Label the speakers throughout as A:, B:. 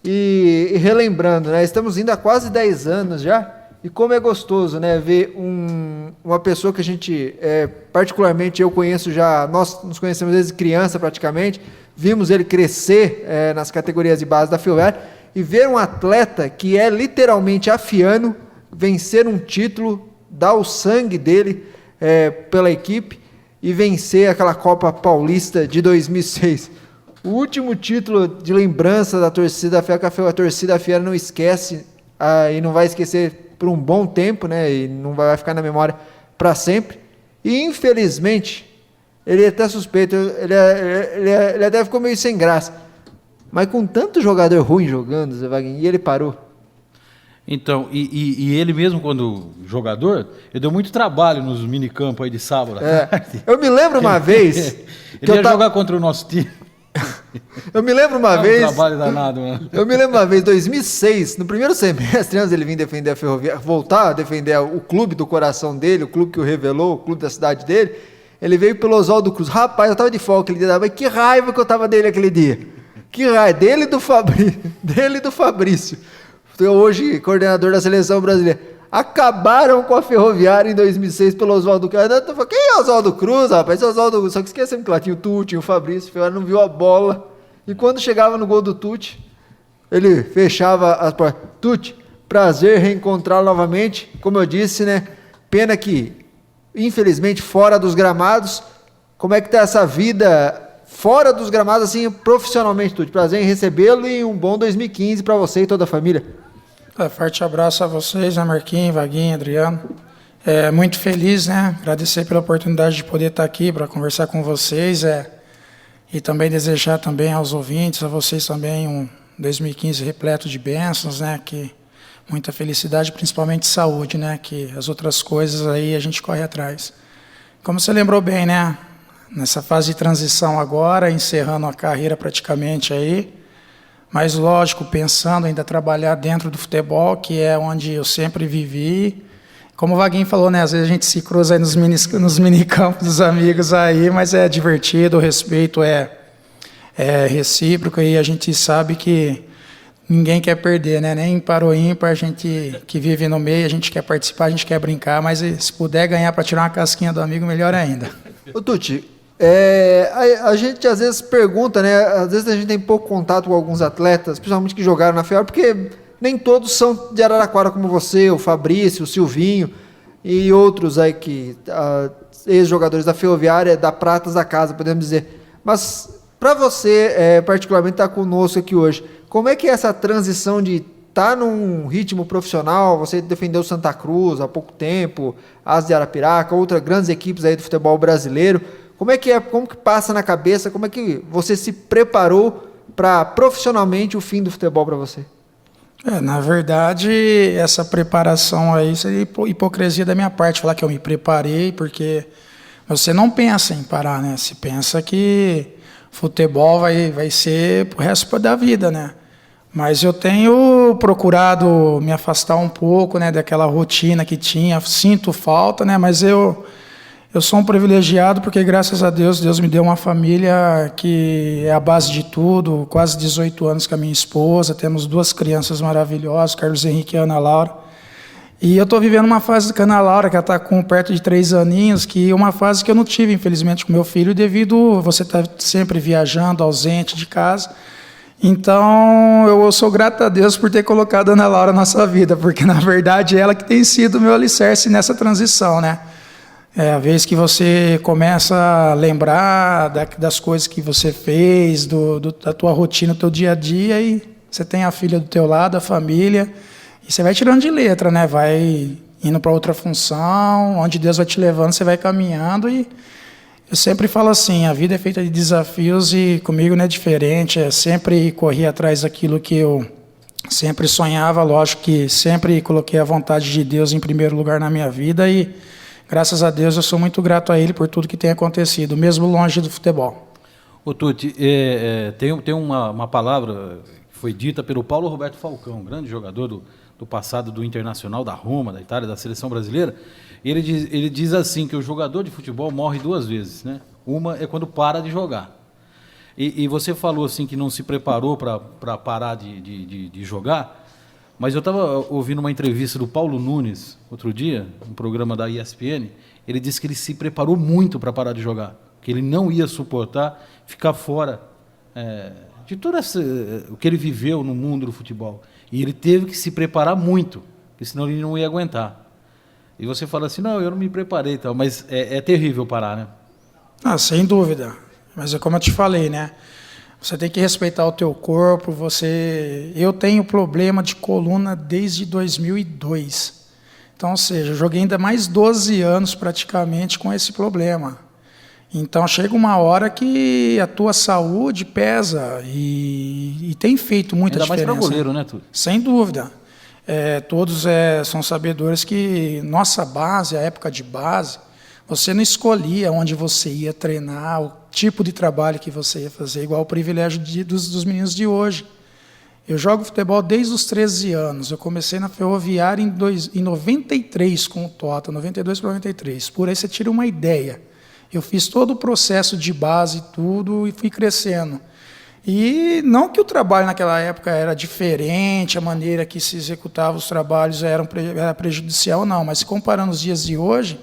A: E relembrando, né? Estamos indo há quase 10 anos já. E como é gostoso, né? Ver uma pessoa que a gente, particularmente eu conheço já, nós nos conhecemos desde criança praticamente, vimos ele crescer nas categorias de base da Ferroviária, e ver um atleta que é literalmente afiano, vencer um título, dar o sangue dele pela equipe e vencer aquela Copa Paulista de 2006. O último título de lembrança da torcida Fiel, que a torcida Fiel não esquece e não vai esquecer por um bom tempo, né? E não vai ficar na memória para sempre. E infelizmente, ele é até suspeito, ele até ficou meio sem graça. Mas com tanto jogador ruim jogando, Zé Wagner, e ele parou.
B: Então, e ele mesmo, quando jogador, ele deu muito trabalho nos minicampos aí de sábado.
A: Eu me lembro uma vez...
B: Ele ia jogar contra o nosso time.
A: Eu me lembro uma vez...
B: Um trabalho danado, mano.
A: Eu me lembro uma vez, 2006, no primeiro semestre, antes dele vir defender a Ferroviária, voltar a defender o clube do coração dele, o clube que o revelou, o clube da cidade dele, ele veio pelo Oswaldo Cruz. Rapaz, eu tava de folga aquele dia, mas que raiva que eu tava dele aquele dia. Que raiva, dele e do Fabrício. Hoje, coordenador da seleção brasileira. Acabaram com a Ferroviária em 2006 pelo Oswaldo Cruz. Quem é Oswaldo Cruz, rapaz? Esse Oswaldo Cruz. Só que esquecemos que lá tinha o Tuti, o Fabrício. A Ferroviária não viu a bola. E quando chegava no gol do Tuti, ele fechava as portas. Tuti, prazer reencontrá-lo novamente. Como eu disse, né? Pena que, infelizmente, fora dos gramados. Como é que tá essa vida fora dos gramados, assim, profissionalmente, Tuti? Prazer em recebê-lo e um bom 2015 para você e toda a família.
C: Forte abraço a vocês, né, Marquinhos, Vaguinho, Adriano. Muito feliz, né? Agradecer pela oportunidade de poder estar aqui para conversar com vocês. E também desejar também aos ouvintes, a vocês também um 2015 repleto de bênçãos, né? Que muita felicidade, principalmente saúde, né? Que as outras coisas aí a gente corre atrás. Como você lembrou bem, né? Nessa fase de transição agora, encerrando a carreira praticamente aí, mas lógico, pensando ainda trabalhar dentro do futebol, que é onde eu sempre vivi. Como o Vaguinho falou, né? Às vezes a gente se cruza aí nos minicampos dos amigos aí, mas é divertido, o respeito é recíproco e a gente sabe que ninguém quer perder, né? Nem para o ímpar, a gente que vive no meio, a gente quer participar, a gente quer brincar, mas se puder ganhar para tirar uma casquinha do amigo, melhor ainda.
A: Ô Tuti, a gente às vezes pergunta, né? Às vezes a gente tem pouco contato com alguns atletas, principalmente que jogaram na Ferroviária, porque nem todos são de Araraquara como você, o Fabrício, o Silvinho e outros aí que ex-jogadores da Ferroviária, da Pratas da Casa, podemos dizer. Mas para você, particularmente, estar conosco aqui hoje, como é que é essa transição de estar num ritmo profissional? Você defendeu Santa Cruz há pouco tempo, As de Arapiraca, outras grandes equipes aí do futebol brasileiro. Como é que como que passa na cabeça, como é que você se preparou para profissionalmente o fim do futebol para você?
C: Na verdade, essa preparação aí seria hipocrisia da minha parte, falar que eu me preparei, porque você não pensa em parar, né? Você pensa que futebol vai ser pro resto da vida, né? Mas eu tenho procurado me afastar um pouco, né, daquela rotina que tinha, sinto falta, né? Mas eu sou um privilegiado porque, graças a Deus, Deus me deu uma família que é a base de tudo, quase 18 anos com a minha esposa, temos 2 crianças maravilhosas, Carlos Henrique e Ana Laura. E eu estou vivendo uma fase com a Ana Laura, que ela está com perto de 3 aninhos, que é uma fase que eu não tive, infelizmente, com meu filho, devido a você estar sempre viajando, ausente de casa. Então, eu sou grato a Deus por ter colocado a Ana Laura na nossa vida, porque, na verdade, ela que tem sido o meu alicerce nessa transição, né? A vez que você começa a lembrar das coisas que você fez, da tua rotina, do teu dia a dia, e você tem a filha do teu lado, a família, e você vai tirando de letra, né? Vai indo para outra função, onde Deus vai te levando, você vai caminhando, e eu sempre falo assim, a vida é feita de desafios e comigo não é diferente, sempre corri atrás daquilo que eu sempre sonhava, lógico que sempre coloquei a vontade de Deus em primeiro lugar na minha vida e graças a Deus eu sou muito grato a Ele por tudo que tem acontecido, mesmo longe do futebol.
B: Ô Tuti, tem uma palavra que foi dita pelo Paulo Roberto Falcão, um grande jogador do passado do Internacional, da Roma, da Itália, da seleção brasileira, e ele diz assim, que o jogador de futebol morre 2 vezes, né? Uma é quando para de jogar. E você falou assim que não se preparou para parar de jogar, mas eu estava ouvindo uma entrevista do Paulo Nunes outro dia, um programa da ESPN. Ele disse que ele se preparou muito para parar de jogar, que ele não ia suportar ficar fora de tudo o que ele viveu no mundo do futebol. E ele teve que se preparar muito, porque senão ele não ia aguentar. E você fala assim, não, eu não me preparei, tal, mas é terrível parar, né?
C: Ah, sem dúvida. Mas é como eu te falei, né? Você tem que respeitar o teu corpo. Eu tenho problema de coluna desde 2002. Então, ou seja, eu joguei ainda mais 12 anos praticamente com esse problema. Então, chega uma hora que a tua saúde pesa e tem feito muita diferença.
B: Ainda mais para goleiro, né, Túlio?
C: Sem dúvida. Todos são sabedores que nossa base, a época de base, você não escolhia onde você ia treinar, o tipo de trabalho que você ia fazer, igual o privilégio dos meninos de hoje. Eu jogo futebol desde os 13 anos. Eu comecei na Ferroviária em 93 com o Tota, 92 para 93. Por aí você tira uma ideia. Eu fiz todo o processo de base, tudo, e fui crescendo. E não que o trabalho naquela época era diferente, a maneira que se executava os trabalhos era prejudicial, não. Mas comparando os dias de hoje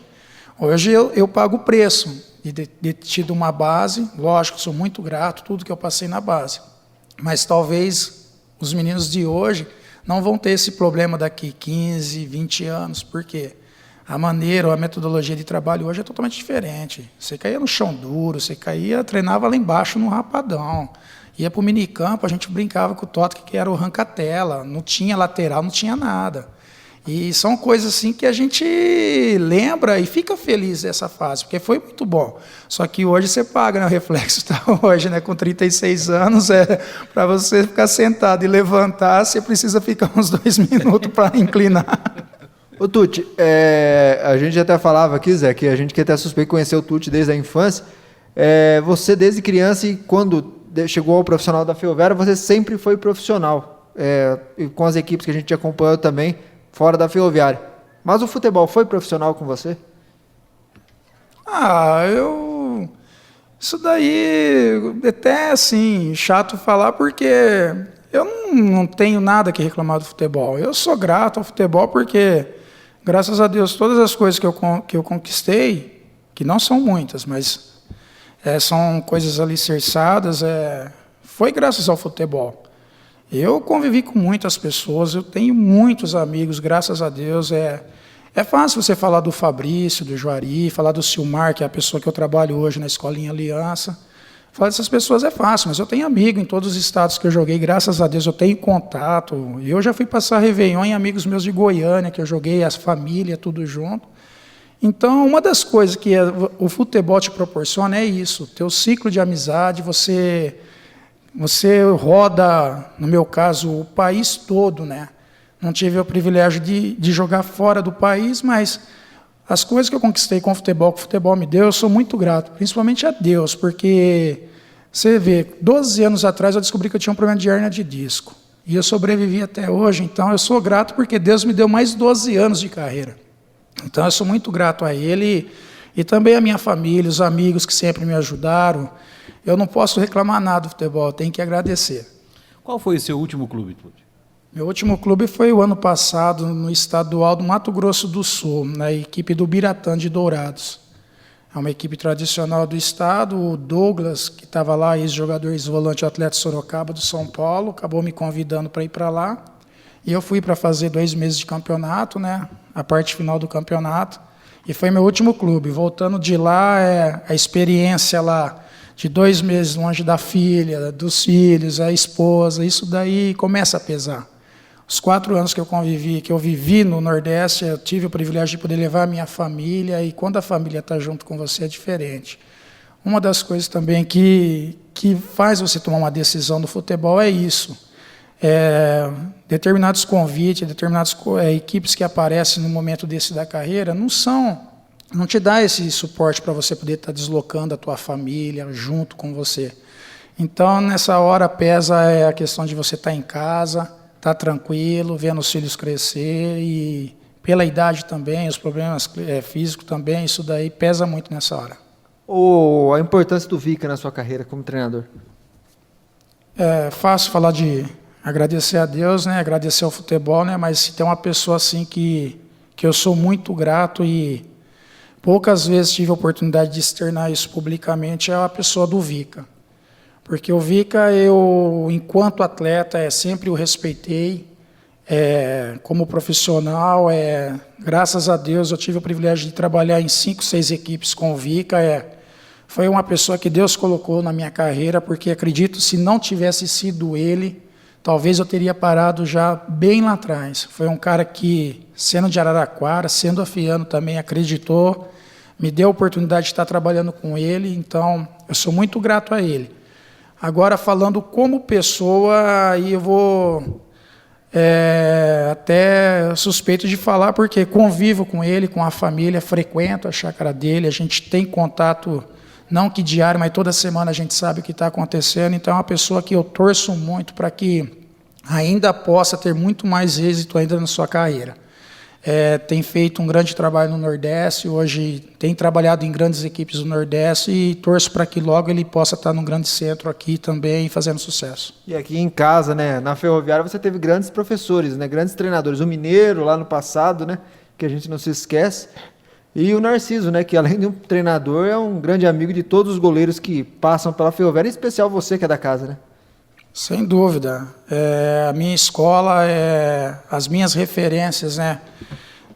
C: eu pago o preço de ter tido uma base. Lógico, sou muito grato tudo que eu passei na base. Mas talvez os meninos de hoje não vão ter esse problema daqui 15, 20 anos. Por quê? A maneira ou a metodologia de trabalho hoje é totalmente diferente. Você caía no chão duro, você treinava lá embaixo no rapadão. Ia para o minicampo, a gente brincava com o Tota, que era o arranca-tela. Não tinha lateral, não tinha nada. E são coisas assim que a gente lembra e fica feliz dessa fase, porque foi muito bom. Só que hoje você paga, né? O reflexo está hoje, né? Com 36 anos, para você ficar sentado e levantar, você precisa ficar uns 2 minutos para inclinar.
A: Ô Tuti, a gente até falava aqui, Zé, que a gente quer até suspeito conhecer o Tuti desde a infância. Você desde criança e quando chegou ao profissional da Ferroviária, você sempre foi profissional, e com as equipes que a gente acompanhou também, fora da Ferroviária. Mas o futebol foi profissional com você?
C: Isso daí é até assim, chato falar, porque eu não tenho nada que reclamar do futebol. Eu sou grato ao futebol porque, graças a Deus, todas as coisas que eu conquistei, que não são muitas, mas são coisas alicerçadas, foi graças ao futebol. Eu convivi com muitas pessoas, eu tenho muitos amigos, graças a Deus. É fácil você falar do Fabrício, do Juari, falar do Silmar, que é a pessoa que eu trabalho hoje na Escolinha Aliança. Falar dessas pessoas é fácil, mas eu tenho amigo em todos os estados que eu joguei, graças a Deus eu tenho contato. Eu já fui passar Réveillon em amigos meus de Goiânia, que eu joguei, as famílias, tudo junto. Então, uma das coisas que o futebol te proporciona é isso, teu ciclo de amizade, você roda, no meu caso, o país todo, né? Não tive o privilégio de jogar fora do país, mas as coisas que eu conquistei com o futebol, que o futebol me deu, eu sou muito grato, principalmente a Deus, porque você vê, 12 anos atrás eu descobri que eu tinha um problema de hérnia de disco, e eu sobrevivi até hoje, então eu sou grato porque Deus me deu mais 12 anos de carreira. Então eu sou muito grato a Ele e também a minha família, os amigos que sempre me ajudaram. Eu não posso reclamar nada do futebol, eu tenho que agradecer.
B: Qual foi o seu último clube, Tuti?
C: Meu último clube foi o ano passado, no estadual do Mato Grosso do Sul, na equipe do Biratã de Dourados. É uma equipe tradicional do estado. O Douglas, que estava lá, ex-jogador, ex-volante atleta Sorocaba do São Paulo, acabou me convidando para ir para lá. E eu fui para fazer 2 meses de campeonato, né? A parte final do campeonato. E foi meu último clube. Voltando de lá, a experiência lá de 2 meses longe da filha, dos filhos, a esposa, isso daí começa a pesar. Os 4 anos que eu vivi no Nordeste, eu tive o privilégio de poder levar a minha família, e quando a família está junto com você é diferente. Uma das coisas também que faz você tomar uma decisão no futebol é isso. Determinados convites, determinadas equipes que aparecem no momento desse da carreira não te dá esse suporte para você poder estar deslocando a tua família junto com você. Então, nessa hora pesa a questão de você estar em casa, estar tranquilo, vendo os filhos crescer, e pela idade também, os problemas físicos também, isso daí pesa muito nessa hora.
A: A importância do Vica na sua carreira como treinador?
C: É fácil falar de agradecer a Deus, né? Agradecer ao futebol, né? Mas se tem uma pessoa assim que eu sou muito grato e poucas vezes tive a oportunidade de externar isso publicamente, é a pessoa do Vica. Porque o Vica, eu, enquanto atleta, sempre o respeitei. Como profissional, graças a Deus, eu tive o privilégio de trabalhar em 5, 6 equipes com o Vica. Foi uma pessoa que Deus colocou na minha carreira, porque acredito, se não tivesse sido ele, talvez eu teria parado já bem lá atrás. Foi um cara que, sendo de Araraquara, sendo afiano também, acreditou, me deu a oportunidade de estar trabalhando com ele, então eu sou muito grato a ele. Agora, falando como pessoa, aí eu vou até suspeito de falar, porque convivo com ele, com a família, frequento a chácara dele, a gente tem contato, não que diário, mas toda semana a gente sabe o que está acontecendo, então é uma pessoa que eu torço muito para que ainda possa ter muito mais êxito ainda na sua carreira. Tem feito um grande trabalho no Nordeste, hoje tem trabalhado em grandes equipes do Nordeste e torço para que logo ele possa estar num grande centro aqui também fazendo sucesso.
A: E aqui em casa, né, na Ferroviária, você teve grandes professores, né, grandes treinadores. O Mineiro, lá no passado, né, que a gente não se esquece. E o Narciso, né, que além de um treinador, é um grande amigo de todos os goleiros que passam pela Ferroviária, em especial você que é da casa, né?
C: Sem dúvida. A minha escola, as minhas referências, né?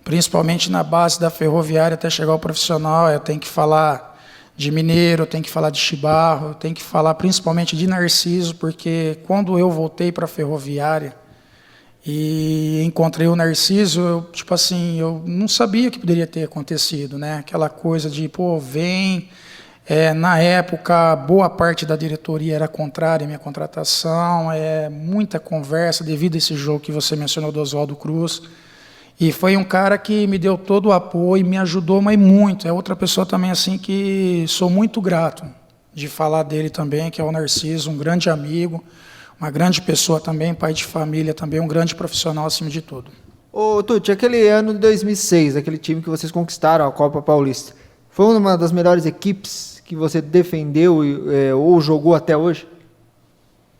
C: Principalmente na base da Ferroviária até chegar ao profissional, eu tenho que falar de Mineiro, eu tenho que falar de Chibarro, eu tenho que falar principalmente de Narciso, porque quando eu voltei para a Ferroviária e encontrei o Narciso, eu não sabia o que poderia ter acontecido, né? Aquela coisa de, vem... na época, boa parte da diretoria era contrária à minha contratação, muita conversa devido a esse jogo que você mencionou do Oswaldo Cruz. E foi um cara que me deu todo o apoio, me ajudou, mas muito. É outra pessoa também assim que sou muito grato de falar dele também, que é o Narciso, um grande amigo, uma grande pessoa também, pai de família também, um grande profissional acima de tudo.
A: Ô, Tuti, aquele ano de 2006, aquele time que vocês conquistaram a Copa Paulista, foi uma das melhores equipes que você defendeu ou jogou até hoje?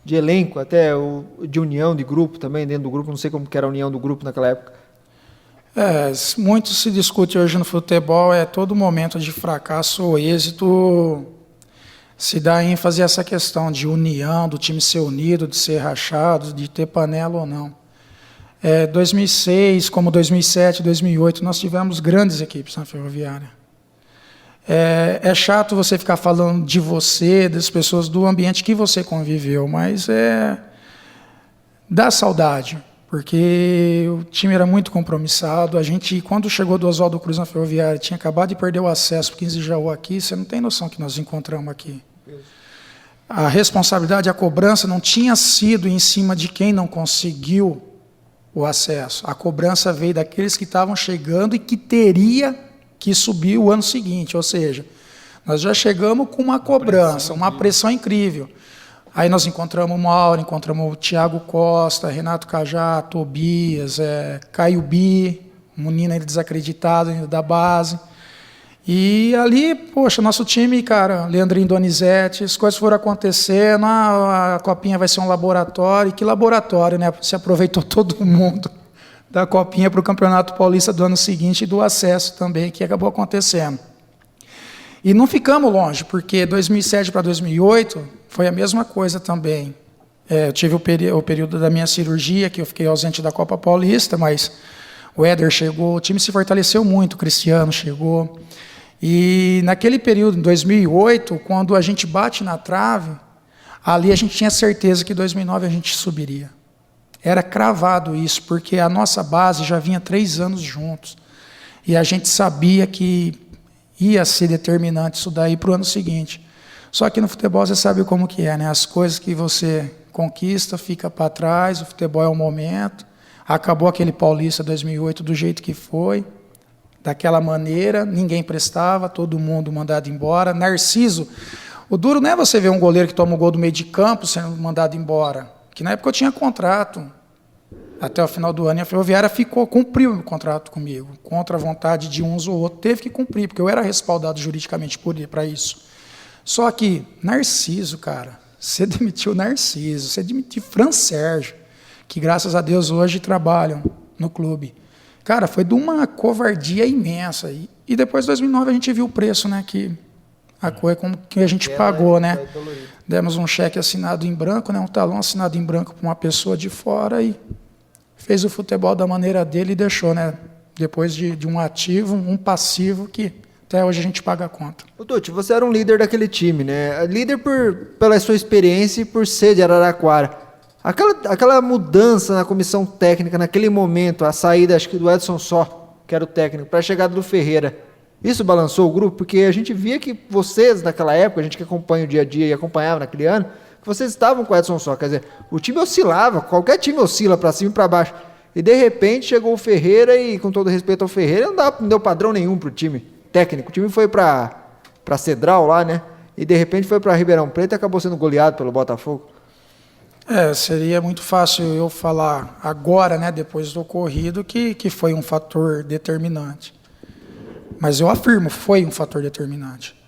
A: De elenco, até de união de grupo também, dentro do grupo, não sei como que era a união do grupo naquela época.
C: Muito se discute hoje no futebol, todo momento de fracasso ou êxito se dá ênfase a essa questão de união, do time ser unido, de ser rachado, de ter panela ou não. 2006, como 2007, 2008, nós tivemos grandes equipes na Ferroviária. É chato você ficar falando de você, das pessoas, do ambiente que você conviveu, mas dá saudade, porque o time era muito compromissado. A gente, quando chegou do Oswaldo Cruz na Ferroviária, tinha acabado de perder o acesso para o 15 de Jaú aqui, você não tem noção que nós encontramos aqui. A responsabilidade, a cobrança não tinha sido em cima de quem não conseguiu o acesso. A cobrança veio daqueles que estavam chegando e que teria que subir o ano seguinte, ou seja, nós já chegamos com uma cobrança, uma pressão incrível. Aí nós encontramos o Mauro, encontramos o Thiago Costa, Renato Cajá, Tobias, Caio Bi, um menino ainda desacreditado ainda da base. E ali, nosso time, cara, Leandrinho Donizete, as coisas foram acontecendo, a Copinha vai ser um laboratório, e que laboratório, né? Se aproveitou todo mundo da Copinha para o Campeonato Paulista do ano seguinte e do acesso também, que acabou acontecendo. E não ficamos longe, porque 2007 para 2008 foi a mesma coisa também. Eu tive o período da minha cirurgia, que eu fiquei ausente da Copa Paulista, mas o Éder chegou, o time se fortaleceu muito, o Cristiano chegou. E naquele período, em 2008, quando a gente bate na trave, ali a gente tinha certeza que em 2009 a gente subiria. Era cravado isso, porque a nossa base já vinha 3 anos juntos. E a gente sabia que ia ser determinante isso daí para o ano seguinte. Só que no futebol você sabe como que é, né? As coisas que você conquista, fica para trás, o futebol é o momento. Acabou aquele Paulista 2008 do jeito que foi, daquela maneira, ninguém prestava, todo mundo mandado embora. Narciso, o duro não é você ver um goleiro que toma o gol do meio de campo sendo mandado embora. Que na época eu tinha contrato até o final do ano, e a Ferroviária cumpriu o contrato comigo, contra a vontade de uns ou outros, teve que cumprir, porque eu era respaldado juridicamente para isso. Só que Narciso, cara, você demitiu o Narciso, você demitiu Fran Sérgio, que graças a Deus hoje trabalham no clube. Cara, foi de uma covardia imensa. E depois de 2009 a gente viu o preço, né, que a coisa como que a gente pagou, né? Demos um cheque assinado em branco, né, um talão assinado em branco para uma pessoa de fora e fez o futebol da maneira dele e deixou, né? Depois de um ativo, um passivo que até hoje a gente paga a conta.
A: Ô Tuti, você era um líder daquele time, né? Líder pela sua experiência e por ser de Araraquara. Aquela mudança na comissão técnica, naquele momento, a saída, acho que do Edson Só, que era o técnico, para a chegada do Ferreira, isso balançou o grupo? Porque a gente via que vocês, naquela época, a gente que acompanha o dia a dia e acompanhava naquele ano, que vocês estavam com o Edson Só. Quer dizer, o time oscilava, qualquer time oscila para cima e para baixo. E de repente chegou o Ferreira e, com todo respeito ao Ferreira, não deu padrão nenhum para o time técnico. O time foi para Cedral lá, né? E de repente foi para Ribeirão Preto e acabou sendo goleado pelo Botafogo.
C: Seria muito fácil eu falar agora, né, depois do ocorrido, que foi um fator determinante. Mas eu afirmo, foi um fator determinante.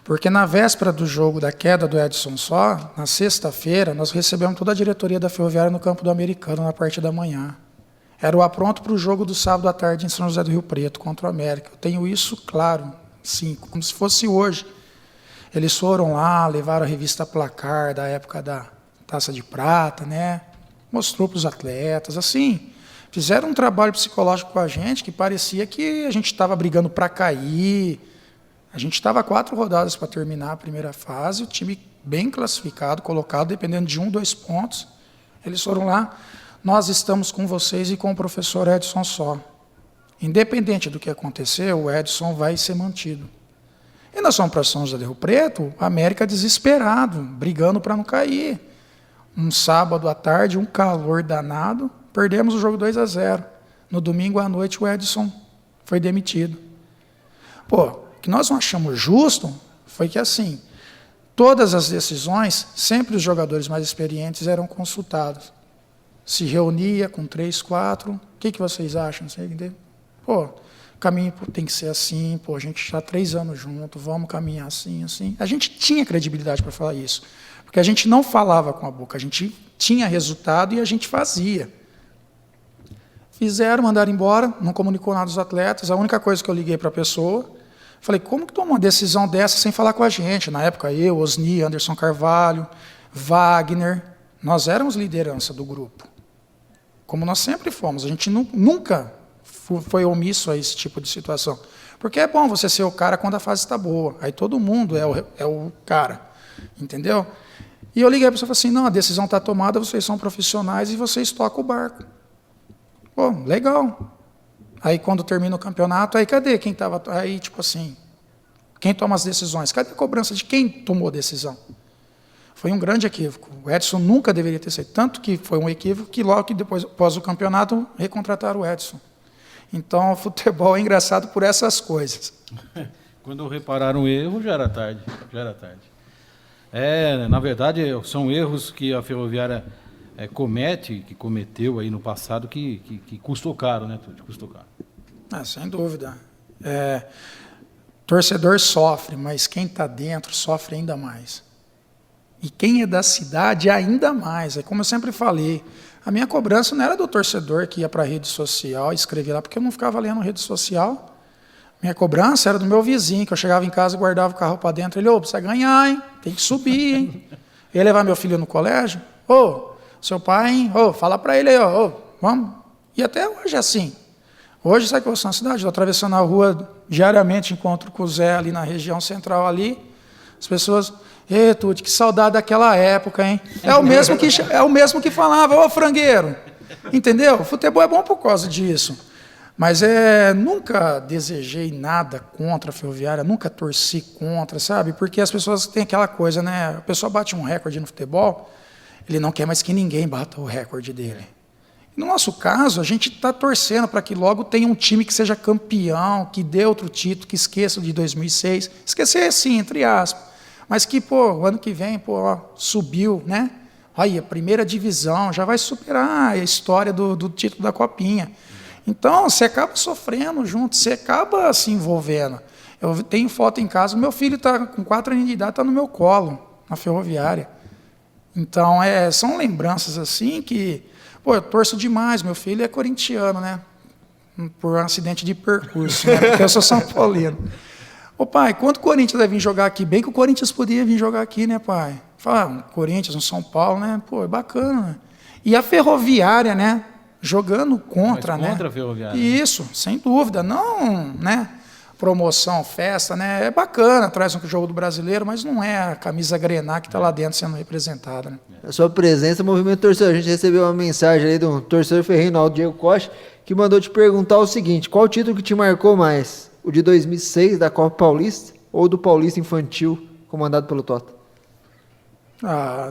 C: Porque na véspera do jogo da queda do Edson Só, na sexta-feira, nós recebemos toda a diretoria da Ferroviária no campo do Americano, na parte da manhã. Era o apronto para o jogo do sábado à tarde em São José do Rio Preto, contra o América. Eu tenho isso claro, sim, como se fosse hoje. Eles foram lá, levaram a revista Placar, da época da Taça de Prata, né? Mostrou para os atletas, assim, fizeram um trabalho psicológico com a gente que parecia que a gente estava brigando para cair. A gente estava 4 rodadas para terminar a primeira fase, o time bem classificado, colocado, dependendo de 1, 2 pontos. Eles foram lá, nós estamos com vocês e com o professor Edson Só. Independente do que acontecer, o Edson vai ser mantido. E nós fomos para São José do Rio Preto, América desesperado, brigando para não cair. Um sábado à tarde, um calor danado, perdemos o jogo 2-0. No domingo à noite, o Edson foi demitido. Pô, o que nós não achamos justo foi que, assim, todas as decisões, sempre os jogadores mais experientes eram consultados. Se reunia com 3, 4, o que vocês acham? Pô, o caminho tem que ser assim, pô, a gente está 3 anos junto, vamos caminhar assim, assim. A gente tinha credibilidade para falar isso. Porque a gente não falava com a boca, a gente tinha resultado e a gente fazia. Fizeram, mandaram embora, não comunicou nada aos atletas. A única coisa que eu liguei para a pessoa, falei, como que toma uma decisão dessa sem falar com a gente? Na época eu, Osni, Anderson Carvalho, Wagner, nós éramos liderança do grupo. Como nós sempre fomos, a gente nunca foi omisso a esse tipo de situação. Porque é bom você ser o cara quando a fase está boa, aí todo mundo é o cara, entendeu? E eu liguei para a pessoa e falei assim, não, a decisão está tomada, vocês são profissionais e vocês tocam o barco. Pô, legal. Aí quando termina o campeonato, aí cadê quem estava... Aí, tipo assim, quem toma as decisões? Cadê a cobrança de quem tomou a decisão? Foi um grande equívoco. O Edson nunca deveria ter sido. Tanto que foi um equívoco que logo que depois, após o campeonato, recontrataram o Edson. Então, o futebol é engraçado por essas coisas.
B: Quando repararam o erro, já era tarde. Já era tarde. Na verdade, são erros que a Ferroviária que cometeu aí no passado, que custou caro, né, Tuti? Custou caro.
C: Sem dúvida. Torcedor sofre, mas quem está dentro sofre ainda mais. E quem é da cidade, ainda mais. É como eu sempre falei, a minha cobrança não era do torcedor que ia para a rede social, escrevia lá, porque eu não ficava lendo rede social. Minha cobrança era do meu vizinho, que eu chegava em casa e guardava o carro para dentro. Ele, precisa ganhar, hein? Tem que subir, hein? Eu ia levar meu filho no colégio. Seu pai, hein? Fala para ele aí, vamos. E até hoje é assim. Hoje, sabe que eu sou na cidade? Estou atravessando a rua diariamente, encontro com o Zé ali na região central ali. As pessoas, Tuti, que saudade daquela época, hein? É o mesmo que falava, frangueiro. Entendeu? O futebol é bom por causa disso. Mas nunca desejei nada contra a Ferroviária, nunca torci contra, sabe? Porque as pessoas têm aquela coisa, né? A pessoa bate um recorde no futebol, ele não quer mais que ninguém bata o recorde dele. No nosso caso, a gente está torcendo para que logo tenha um time que seja campeão, que dê outro título, que esqueça o de 2006. Esquecer, sim, entre aspas. Mas que, o ano que vem, subiu, né? Aí, a primeira divisão, já vai superar a história do título da Copinha. Então, você acaba sofrendo junto, você acaba se envolvendo. Eu tenho foto em casa, meu filho está com 4 anos de idade, está no meu colo, na Ferroviária. Então, são lembranças assim que... Pô, eu torço demais, meu filho é corintiano, né? Por um acidente de percurso, né? Porque eu sou São Paulino. Ô pai, quanto o Corinthians vai vir jogar aqui? Bem que o Corinthians podia vir jogar aqui, né, pai? Fala, um Corinthians, um São Paulo, né? Pô, é bacana, né? E a Ferroviária, né? Jogando contra, né?
B: Contra a Ferroviária.
C: Isso, sem dúvida. Não, né? Promoção, festa, né? É bacana, traz um jogo do brasileiro, mas não é a camisa grená que está lá dentro sendo representada, né?
A: A sua presença, movimento torcedor. A gente recebeu uma mensagem aí do torcedor ferrenho, o Diego Costa, que mandou te perguntar o seguinte: qual título que te marcou mais? O de 2006 da Copa Paulista ou do Paulista Infantil, comandado pelo Tota?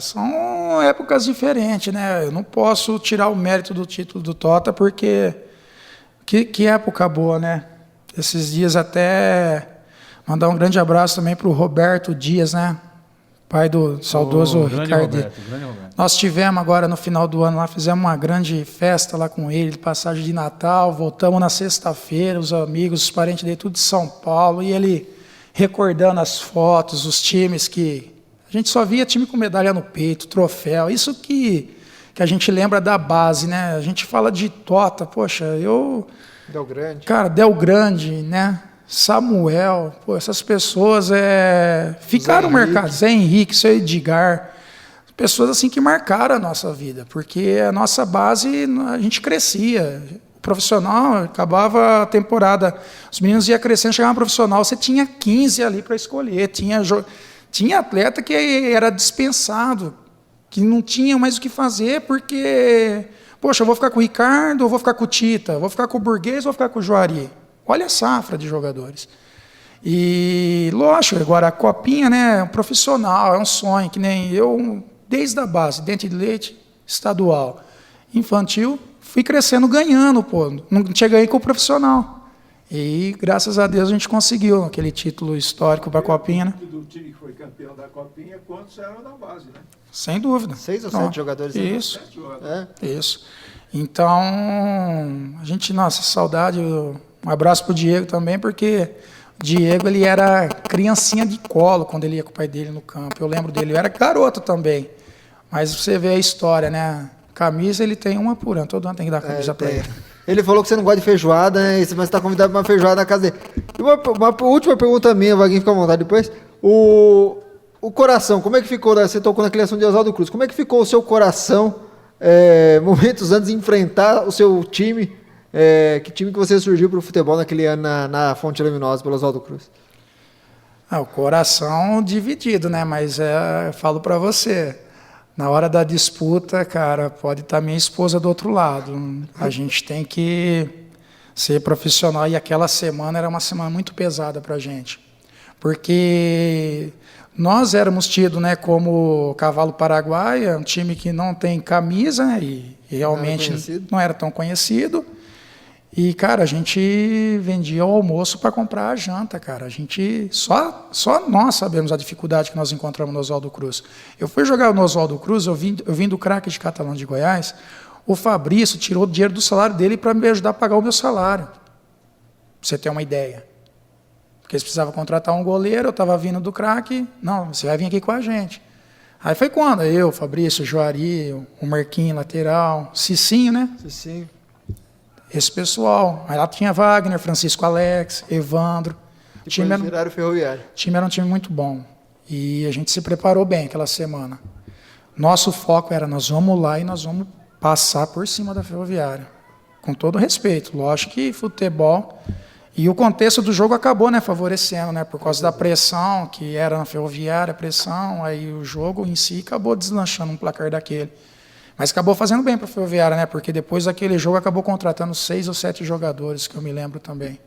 C: São épocas diferentes, né? Eu não posso tirar o mérito do título do Tota, porque que época boa, né? Esses dias até mandar um grande abraço também para o Roberto Dias, né? Pai do saudoso Ricardo.
B: Roberto.
C: Nós tivemos agora no final do ano lá, fizemos uma grande festa lá com ele, passagem de Natal, voltamos na sexta-feira, os amigos, os parentes dele, tudo de São Paulo, e ele recordando as fotos, os times que... A gente só via time com medalha no peito, troféu, isso que a gente lembra da base, né? A gente fala de Tota, poxa,
A: Del Grande.
C: Cara, Del Grande, né? Samuel, pô, essas pessoas ficaram marcadas. Zé Henrique, seu Edgar, pessoas assim que marcaram a nossa vida, porque a nossa base, a gente crescia. O profissional, acabava a temporada, os meninos iam crescendo, chegava no profissional, você tinha 15 ali para escolher, tinha atleta que era dispensado, que não tinha mais o que fazer, porque, poxa, eu vou ficar com o Ricardo, eu vou ficar com o Tita, eu vou ficar com o Burguês, eu vou ficar com o Juari. Olha a safra de jogadores. E, lógico, agora a copinha, né, é um profissional, é um sonho, que nem eu, desde a base, dente de leite, estadual, infantil, fui crescendo ganhando, pô, não tinha ganho com o profissional. E, graças a Deus, a gente conseguiu aquele título histórico para a copinha, né?
D: Do time que foi campeão da copinha, quantos eram da base, né?
C: Sem dúvida.
A: 6 ou 7 jogadores?
C: Isso.
D: 7 jogadores.
C: Isso. Então, a gente, nossa, saudade, um abraço pro Diego também, porque o Diego, ele era criancinha de colo quando ele ia com o pai dele no campo. Eu lembro dele, eu era garoto também. Mas você vê a história, né? Camisa, ele tem uma por ano, todo ano tem que dar camisa para ele.
A: Ele falou que você não gosta de feijoada, né? Mas está convidado para uma feijoada na casa dele. E uma última pergunta minha, Vaguinho, fica à vontade depois. O coração, como é que ficou? Você tocou na criação de Oswaldo Cruz. Como é que ficou o seu coração momentos antes de enfrentar o seu time? Que time que você surgiu para o futebol naquele ano na Fonte Luminosa pelo Oswaldo Cruz?
C: O coração dividido, né? Mas falo para você, na hora da disputa, cara, pode estar minha esposa do outro lado. A gente tem que ser profissional, e aquela semana era uma semana muito pesada para a gente, porque nós éramos tidos, né, como Cavalo Paraguaia, um time que não tem camisa, né, e realmente não era tão conhecido. E, cara, a gente vendia o almoço para comprar a janta, cara. A gente só nós sabemos a dificuldade que nós encontramos no Oswaldo Cruz. Eu fui jogar no Oswaldo Cruz, eu vim do craque de Catalão de Goiás. O Fabrício tirou o dinheiro do salário dele para me ajudar a pagar o meu salário. Pra você ter uma ideia. Porque eles precisavam contratar um goleiro, eu estava vindo do craque. Não, você vai vir aqui com a gente. Aí foi quando? Eu, Fabrício, Juari, o Marquinhos, lateral, Cicinho, né?
A: Cicinho.
C: Esse pessoal. Aí lá tinha Wagner, Francisco Alex, Evandro.
A: O time era o Ferroviário.
C: O time era um time muito bom. E a gente se preparou bem aquela semana. Nosso foco era, nós vamos lá e nós vamos passar por cima da Ferroviária. Com todo respeito. Lógico que futebol... E o contexto do jogo acabou, né, favorecendo, né, por causa da pressão, que era na Ferroviária, a pressão, aí o jogo em si acabou deslanchando um placar daquele. Mas acabou fazendo bem para a Ferroviária, né? Porque depois daquele jogo acabou contratando 6 ou 7 jogadores, que eu me lembro também.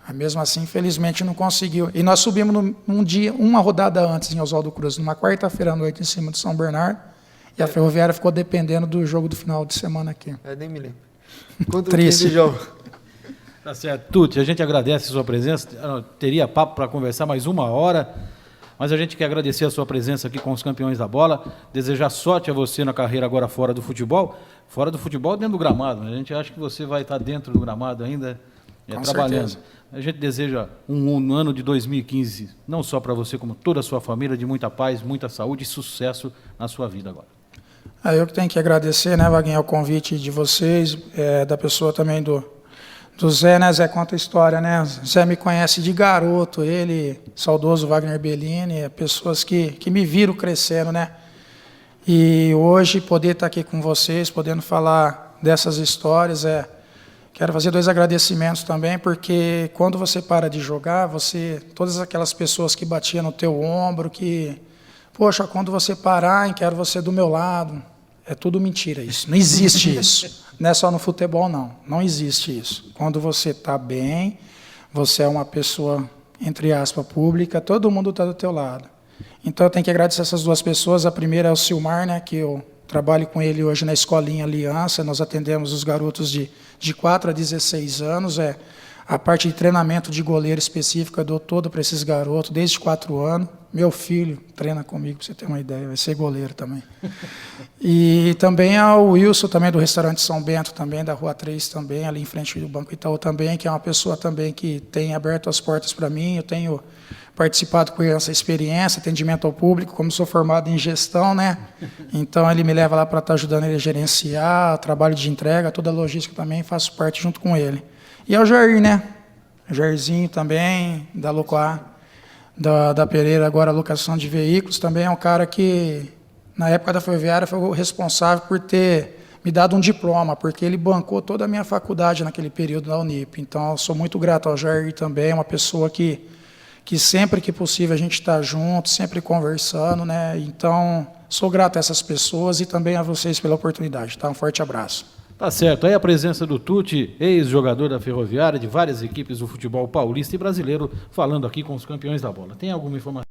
C: Mas mesmo assim, infelizmente, não conseguiu. E nós subimos num dia, uma rodada antes em Oswaldo Cruz, numa quarta-feira à noite, em cima de São Bernardo. E a Ferroviária ficou dependendo do jogo do final de semana aqui.
A: Nem me lembro.
C: Triste.
B: Tá certo. Tuti, a gente agradece a sua presença. Teria papo para conversar mais 1 hora. Mas a gente quer agradecer a sua presença aqui com os campeões da bola, desejar sorte a você na carreira agora fora do futebol, dentro do gramado. A gente acha que você vai estar dentro do gramado ainda
C: Com
B: trabalhando.
C: certeza.
B: A gente deseja um ano de 2015, não só para você, como toda a sua família, de muita paz, muita saúde e sucesso na sua vida agora.
C: Eu que tenho que agradecer, né, Vaguinho, o convite de vocês, da pessoa também do Zé, né? Zé conta a história, né? Zé me conhece de garoto, ele, saudoso Wagner Bellini, pessoas que me viram crescendo, né? E hoje poder estar aqui com vocês, podendo falar dessas histórias, quero fazer 2 agradecimentos também, porque quando você para de jogar, todas aquelas pessoas que batiam no teu ombro, poxa, quando você parar, quero você do meu lado, é tudo mentira isso, não existe isso. Não é só no futebol, não existe isso. Quando você está bem, você é uma pessoa, entre aspas, pública, todo mundo está do teu lado. Então eu tenho que agradecer essas 2 pessoas, a primeira é o Silmar, né, que eu trabalho com ele hoje na Escolinha Aliança, nós atendemos os garotos de 4 a 16 anos, a parte de treinamento de goleiro específica eu dou todo para esses garotos, desde 4 anos. Meu filho treina comigo, para você ter uma ideia, vai ser goleiro também. E também ao Wilson, também do restaurante São Bento, também da Rua 3, também, ali em frente do Banco Itaú também, que é uma pessoa também que tem aberto as portas para mim, eu tenho participado com essa experiência, atendimento ao público, como sou formado em gestão, né? Então ele me leva lá para estar ajudando ele a gerenciar, trabalho de entrega, toda a logística também, faço parte junto com ele. E ao Jair, né? O Jairzinho também, da Locoá, da Pereira, agora locação de veículos, também é um cara que, na época da Ferroviária, foi o responsável por ter me dado um diploma, porque ele bancou toda a minha faculdade naquele período da Unip. Então, eu sou muito grato ao Jair também, uma pessoa que sempre que possível a gente está junto, sempre conversando, né? Então, sou grato a essas pessoas e também a vocês pela oportunidade, tá? Um forte abraço.
B: Tá certo, aí a presença do Tuti, ex-jogador da Ferroviária, de várias equipes do futebol paulista e brasileiro, falando aqui com os campeões da bola. Tem alguma informação?